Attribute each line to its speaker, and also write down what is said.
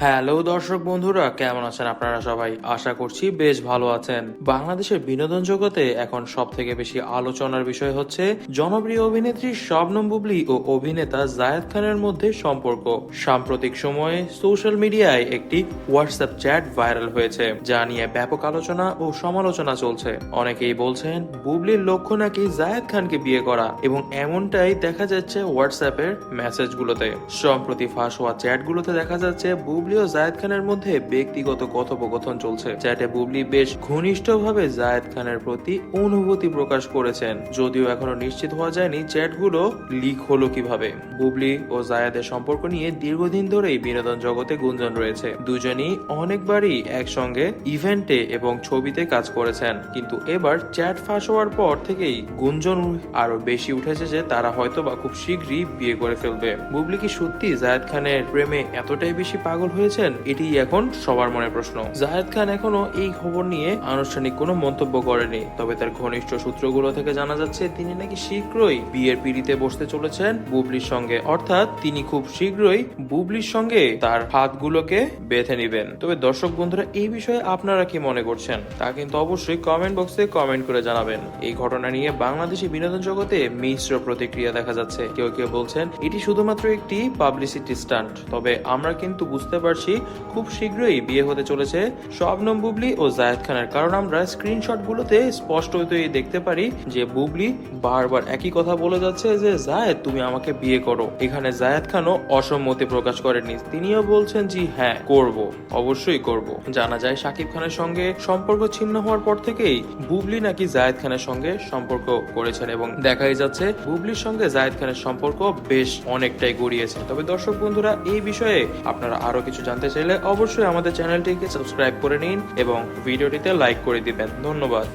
Speaker 1: Hello দর্শক বন্ধুরা, কেমন আছেন আপনারা সবাই? আশা করছি বেশ ভালো আছেন। বাংলাদেশের বিনোদন জগতে এখন সব থেকে বেশি আলোচনার বিষয় হচ্ছে জনপ্রিয় অভিনেত্রী শবনম বুবলী ও অভিনেতা জায়েদ খানের মধ্যে সম্পর্ক। সাম্প্রতিক সময়ে সোশ্যাল মিডিয়ায় একটি হোয়াটসঅ্যাপ চ্যাট ভাইরাল হয়েছে, যা নিয়ে ব্যাপক আলোচনা ও সমালোচনা চলছে। অনেকেই বলছেন বুবলির লক্ষ্য নাকি জায়েদ খানকে বিয়ে করা, এবং এমনটাই দেখা যাচ্ছে হোয়াটসঅ্যাপের মেসেজগুলোতে। সম্প্রতি ফাঁস হওয়া চ্যাটগুলোতে দেখা যাচ্ছে বুবলি ও জায়েদ খানের মধ্যে ব্যক্তিগত কথোপকথন চলছে। চ্যাটে বুবলি বেশ ঘনিষ্ঠভাবে জায়েদ খানের প্রতি অনুভূতি প্রকাশ করেছেন, যদিও এখনো নিশ্চিত হওয়া যায়নি চ্যাটগুলো লিক হলো কিভাবে। বুবলি ও জায়েদের সম্পর্ক নিয়ে দীর্ঘদিন ধরেই বিনোদন জগতে গুঞ্জন রয়েছে। দুজনই অনেকবারই একসঙ্গে ইভেন্টে এবং ছবিতে কাজ করেছেন, কিন্তু এবার চ্যাট ফাঁস হওয়ার পর থেকেই গুঞ্জন আরো বেশি উঠেছে যে তারা হয়তো বা খুব শীঘ্রই বিয়ে করে ফেলবে। বুবলি কি সত্যি জায়েদ খানের প্রেমে এতটাই বেশি পাগল হয়েছেন? এটি এখন সবার মনে প্রশ্ন। জায়েদ খান এখনো এই খবর নিয়ে আনুষ্ঠানিক কোনো মন্তব্য করেনি, তবে তার ঘনিষ্ঠ সূত্রগুলো থেকে জানা যাচ্ছে তিনি নাকি শীঘ্রই বিয়ের পিঁড়িতে বসতে চলেছেন বুবলির সঙ্গে, অর্থাৎ তিনি খুব শীঘ্রই বুবলির সঙ্গে তার হাতগুলোকে বেঁধে নেবেন। তবে দর্শক বন্ধুরা, এই বিষয়ে আপনারা কি মনে করছেন তা কিন্তু অবশ্যই কমেন্ট বক্সে কমেন্ট করে জানাবেন। এই ঘটনা নিয়ে বাংলাদেশি বিনোদন জগতে মিশ্র প্রতিক্রিয়া দেখা যাচ্ছে। কেউ কেউ বলছেন এটি শুধুমাত্র একটি পাবলিসিটি স্টান্ট, তবে আমরা কিন্তু বুঝতে পারছি খুব শীঘ্রই বিয়ে হতে চলেছে শবনম বুবলী ও জায়েদ খানের, কারণ আমরা স্ক্রিনশটগুলোতে স্পষ্টতই দেখতে পারি যে বুবলী বারবার একই কথা বলে যাচ্ছে যে জায়েদ তুমি আমাকে বিয়ে করো। এখানে জায়েদ খানও অসম্মতি প্রকাশ করেননি, তিনিও বলছেন জি হ্যাঁ করব, অবশ্যই করব। জানা যায় শাকিব খানের সঙ্গে সম্পর্ক ছিন্ন হওয়ার পর থেকেই বুবলী নাকি জায়েদ খানের সঙ্গে সম্পর্ক করেছেন, এবং দেখাই যাচ্ছে বুবলির সঙ্গে জায়েদ খানের সম্পর্ক বেশ অনেকটাই গড়িয়েছে। তবে দর্শক বন্ধুরা, এই বিষয়ে আপনারা আরো কিছু জানতে চাইলে অবশ্যই আমাদের চ্যানেলটিকে সাবস্ক্রাইব করে নিন এবং ভিডিওটিতে লাইক করে দিবেন। ধন্যবাদ।